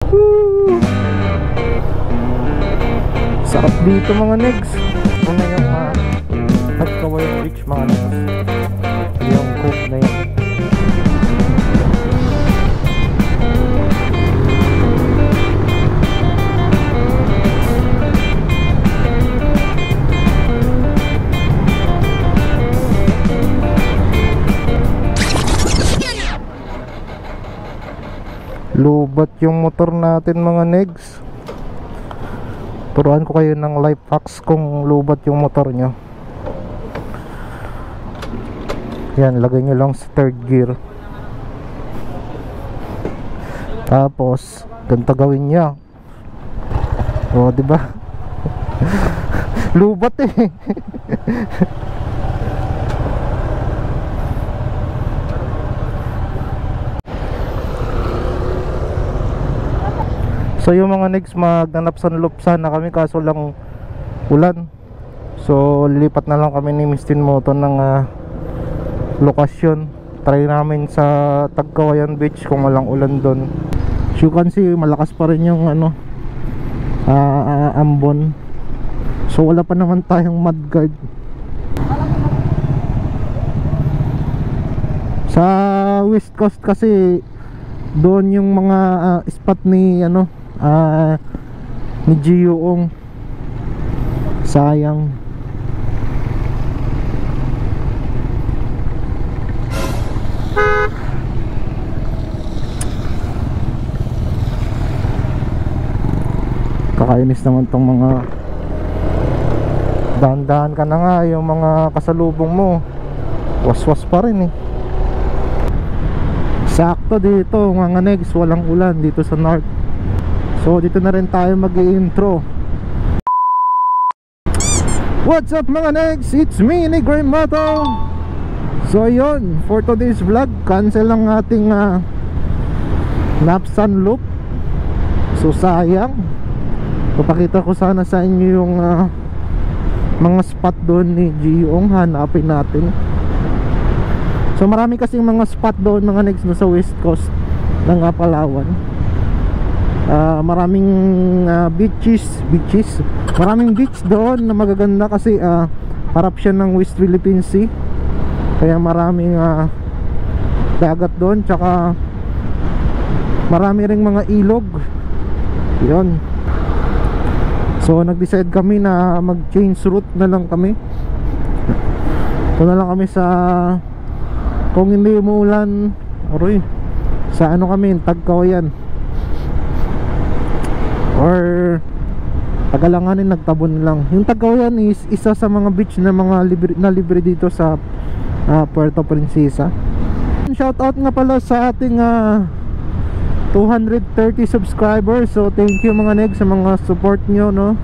Woo! Sarap dito mga negs. Ito na yung Tagkawayan Beach mga negs. Yung cove na yan. Lubat yung motor natin mga negs. Turuan ko kayo ng life hacks kung lubat yung motor nyo. Yan, lagay nyo lang sa third gear. Tapos ganito gawin nyo. O diba? Lubat eh. So yung mga next maghanap sunloop sana kami kaso lang ulan. So lilipat na lang kami ni Mistin Moto ng lokasyon. Try namin sa Tagkawayan Beach kung walang ulan doon. As you can see malakas pa rin yung ambon. So wala pa naman tayong mudguard. Sa West Coast kasi doon yung mga spot ni ni Gioong. Sayang. Kakainis naman tong mga dahan-dahan ka na nga, yung mga kasalubong mo waswas pa rin eh. Sakto dito mga negs, walang ulan dito sa north. So dito na rin tayo mag-i-intro. What's up mga negs? It's me, Negre Moto. So yun, for today's vlog, cancel ang ating Napsan loop. So sayang. Papakita ko sana sa inyo yung mga spot doon ni Gioong. Hanapin natin. So marami kasing mga spot doon mga negs na sa west coast ng Palawan. Maraming beaches. Maraming beach doon na magaganda kasi harap siya ng West Philippine Sea. Kaya maraming dagat doon, tsaka marami ring mga ilog. Yun. So nag-decide kami na mag-change route na lang kami. Ito na lang kami sa, kung hindi umuulan, aroy, sa kami, Tagkawayan or Tagalanganin, nagtabon lang. Yung Tagkawayan is isa sa mga beach na mga libre dito sa Puerto Princesa. Shoutout nga pala sa ating 230 subscribers. So thank you mga neg sa mga support nyo, no?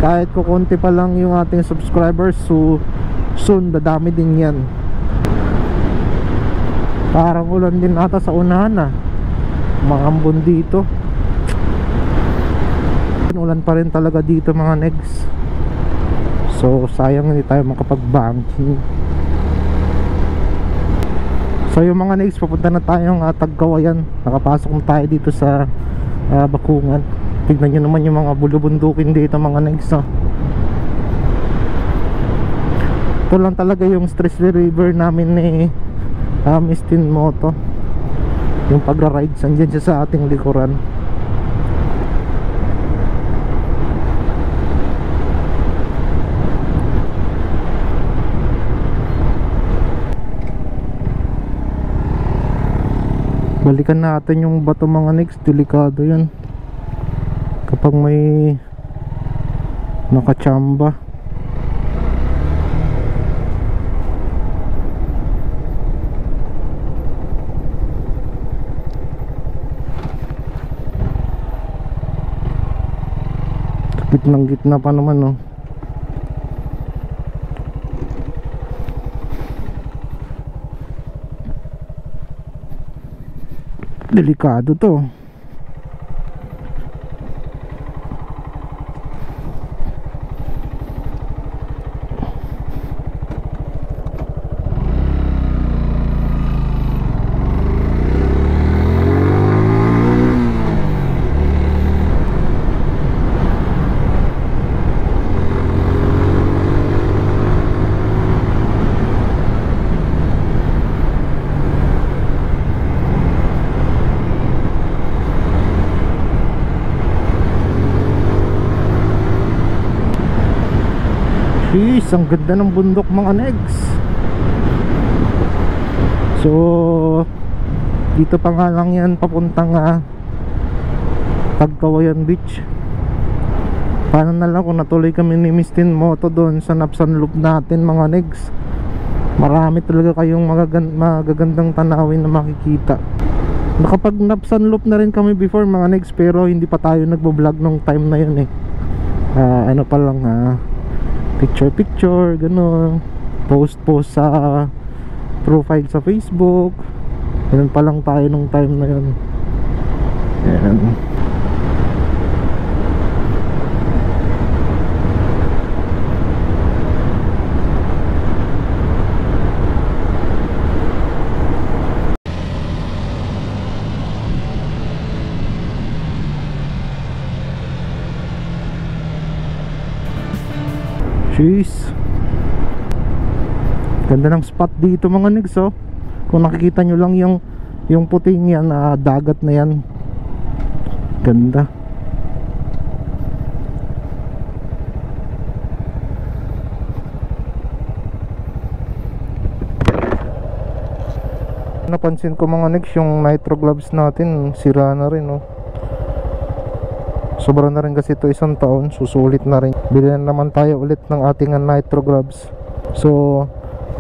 Kahit kukunti pa lang yung ating subscribers, so soon dadami din yan. Parang ulan din ata sa unahan mga ambon dito. Ulan pa rin talaga dito mga negs. So sayang hindi tayo makapag-banking. So yung mga negs, papunta na tayong Tagkawayan. Nakapasok na tayo dito sa Bakungan. Tignan nyo naman yung mga bulubundukin dito mga negs. Ito lang talaga yung stress reliever namin ni Mistin Moto. Yung pagra-ride, andyan siya sa ating likuran. Balikan natin yung bato mga next, delikado yan kapag may nakachamba. Gitnang gitna pa naman, no? Delikado to. Jeez, ang ganda ng bundok mga negs. So dito pa nga lang yan papuntang Tagkawayan Beach. Paano na lang kung natuloy kami ni Mistin Moto doon sa Napsan Loop natin mga negs. Marami talaga kayong magagandang tanawin na makikita. Nakapag Napsan Loop na rin kami before mga negs, pero hindi pa tayo nagbo-vlog nung time na yun eh. Ano pa lang picture gano'n, post sa profile sa Facebook. Ganun pa lang tayo nung time na yun. Ayan. Jeez, ganda ng spot dito mga negs oh. Kung nakikita nyo lang yung puting yan, dagat na yan. Ganda. Napansin ko mga negs, yung nitro gloves natin sira na rin oh. Sobra na rin kasi ito, 1 taon, susulit na rin. Bilhin naman tayo ulit ng ating nitro gloves. So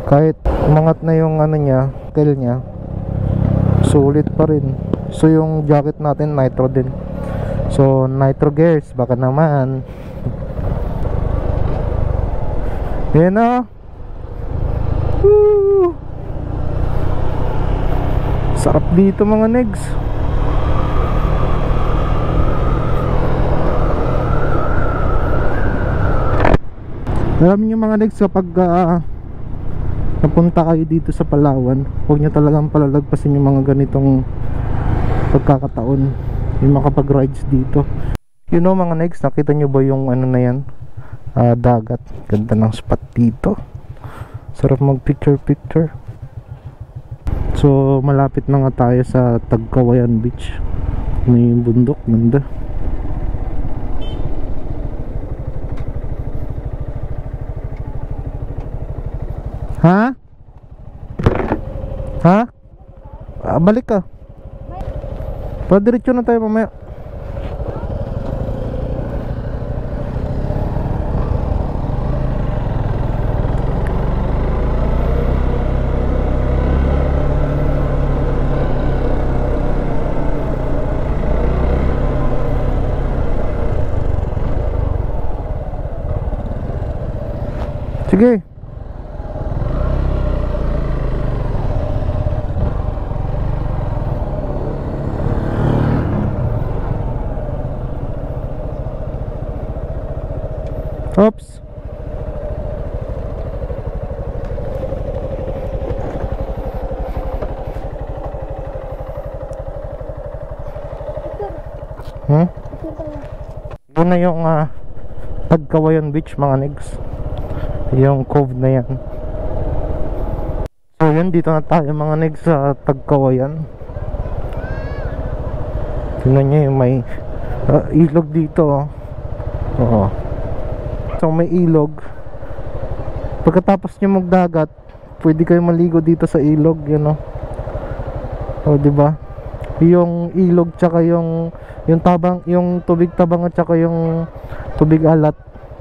kahit umangat na yung niya, tail niya, sulit pa rin. So yung jacket natin nitro din. So nitro gears, baka naman. Yan na. Woo! Sarap dito mga negs. Alam niyo mga negs, kapag napunta kayo dito sa Palawan, huwag niyo talagang palalagpasin yung mga ganitong pagkakataon, yung makapag-rides dito. You know mga negs, nakita niyo ba yung na yan? Dagat. Ganda ng spot dito. Sarap mag picture. So malapit na nga tayo sa Tagkawayan Beach. May bundok, ganda. Ha? Balik ka. Padiretso na tayo mamaya. Sige. Oops. Doon na yung Tagkawayan Beach mga negs. Yung cove na yan. So yun, dito na tayo mga negs sa Tagkawayan. Tingnan nyo yung may ilog dito. Oo. So may ilog. Pagkatapos nyo magdagat, pwede kayo maligo dito sa ilog, yun o. O diba? Yung ilog tsaka yung tabang, yung tubig tabang at tsaka yung tubig alat,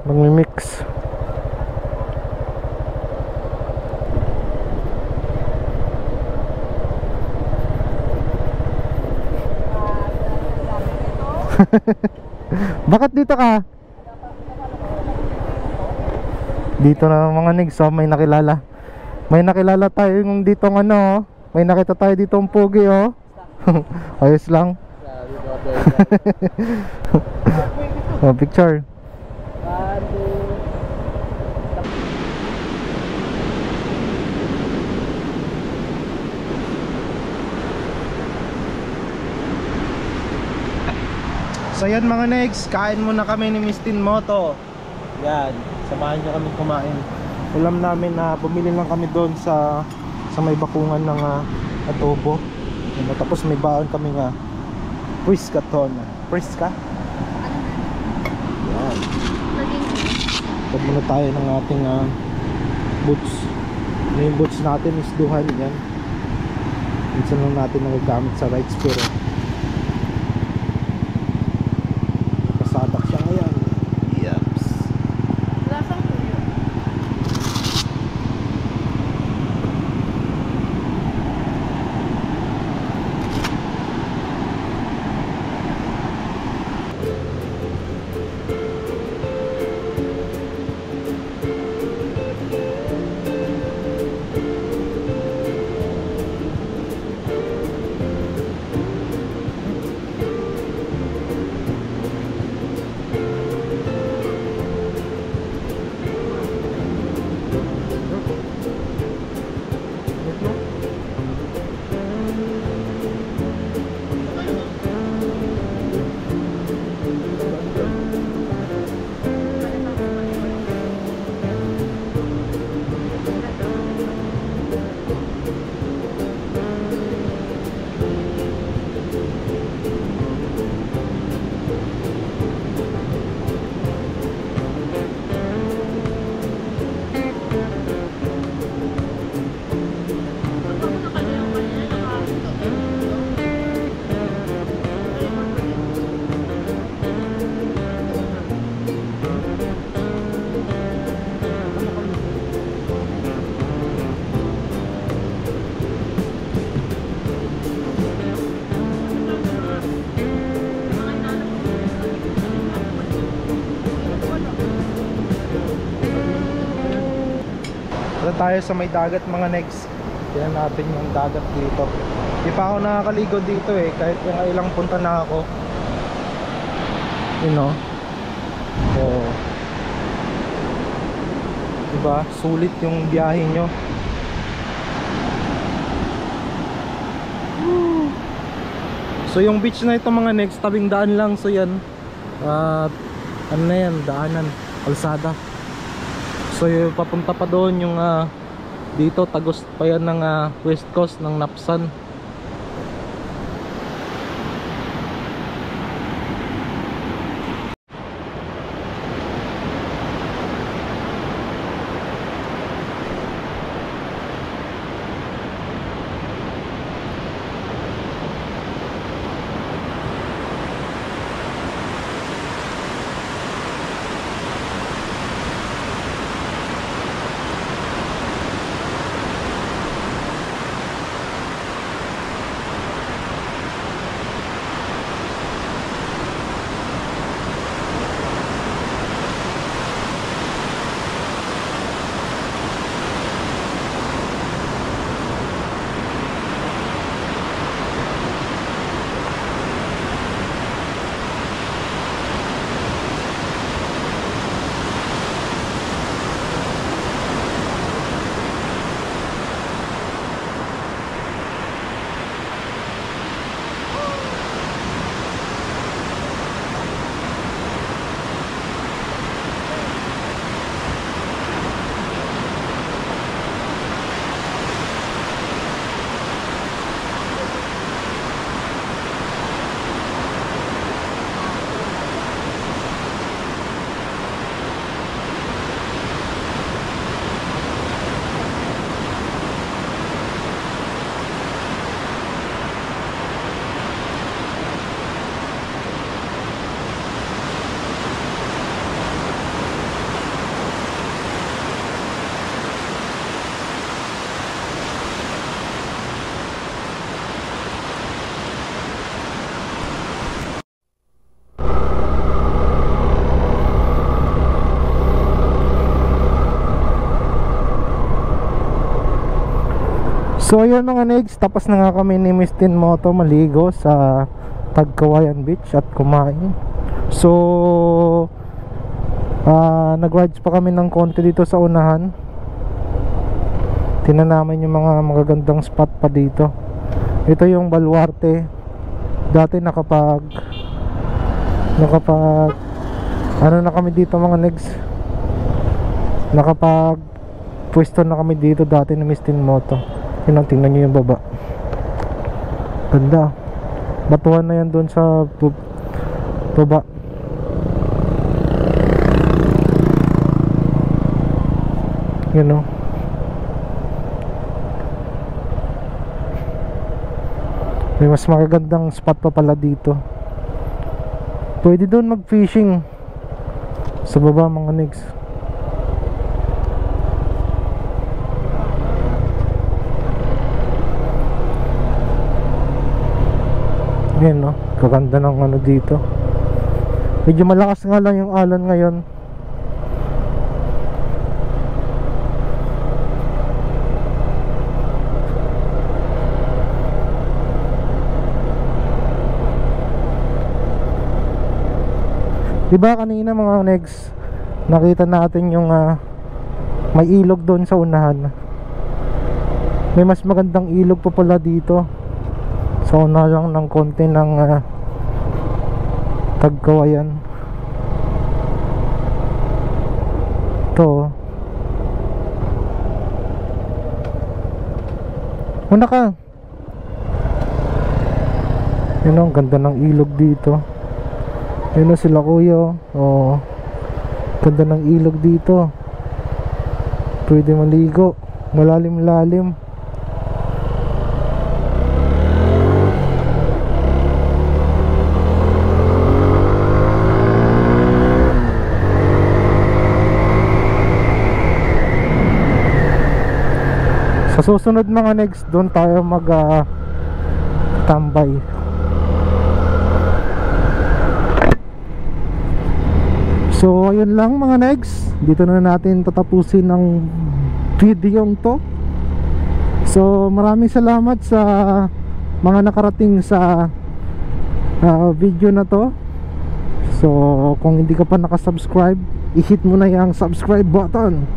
magmi-mix. Bakit dito ka? Dito na mga negs, so may nakilala. May nakilala tayo yung ditong may nakita tayo ditong pugi oh. Ayos lang. Oh, picture. So yan mga negs, kain muna kami ni Mistin Moto. Yan, samahan nyo kami kumain. Ulam namin na bumili lang kami doon sa may bakungan ng adobo. Tapos may baon kami nga Priscaton. Prisca? Yan. Pag muna tayo ng ating boots. Yung boots natin is duhan yan. Minsan lang natin nagagamit sa rides, pero pasadak siya ngayon. Yaps. Lasang tuyo. Wala tayo sa may dagat mga next. Tignan natin yung dagat dito. Di pa ako nakakaligo dito eh, kahit yung ilang punta na ako. You know. So, diba? Sulit yung biyahe nyo. So yung beach na ito mga next, tabing daan lang. So yan, ano na yan, daanan, kalsada. So yung papunta pa doon yung dito tagos pa yan ng west coast ng Napsan. So ayun mga negs, tapos na nga kami ni Miss Tin Moto maligo sa Tagkawayan Beach at kumain. So nag-rides pa kami ng konti dito sa unahan. Tingnan namin yung mga magagandang spot pa dito. Ito yung Baluarte. Dati nakapag ano na kami dito mga negs, nakapag pwesto na kami dito dati ni Miss Tin Moto. Tingnan nyo yung baba, ganda. Batuhan na yan doon sa baba. You know. May mas magagandang spot pa pala dito. Pwede doon mag-fishing sa baba mga negs. Ayan no, kaganda ng ano dito. Medyo malakas nga lang yung alon ngayon. Diba kanina mga negs, nakita natin yung may ilog doon sa unahan. May mas magandang ilog pa pala dito. So na lang ng konti ng Tagkawayan. Ito. Una ka. Yun ang ganda ng ilog dito. Yun sila kuya. Oh. Ganda ng ilog dito. Pwede maligo. Malalim-lalim. Sa susunod mga next, doon tayo mag tambay. So ayun lang mga next, dito na natin tatapusin ang video to. So maraming salamat sa mga nakarating sa video na to. So kung hindi ka pa nakasubscribe, i-hit mo na yung subscribe button.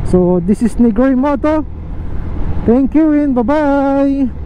So this is Negroy Moto. Thank you and bye-bye.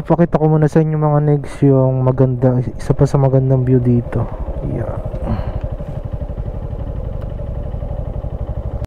Pakita ko muna sa inyo mga negs yung maganda, isa pa sa magandang view dito. Yeah.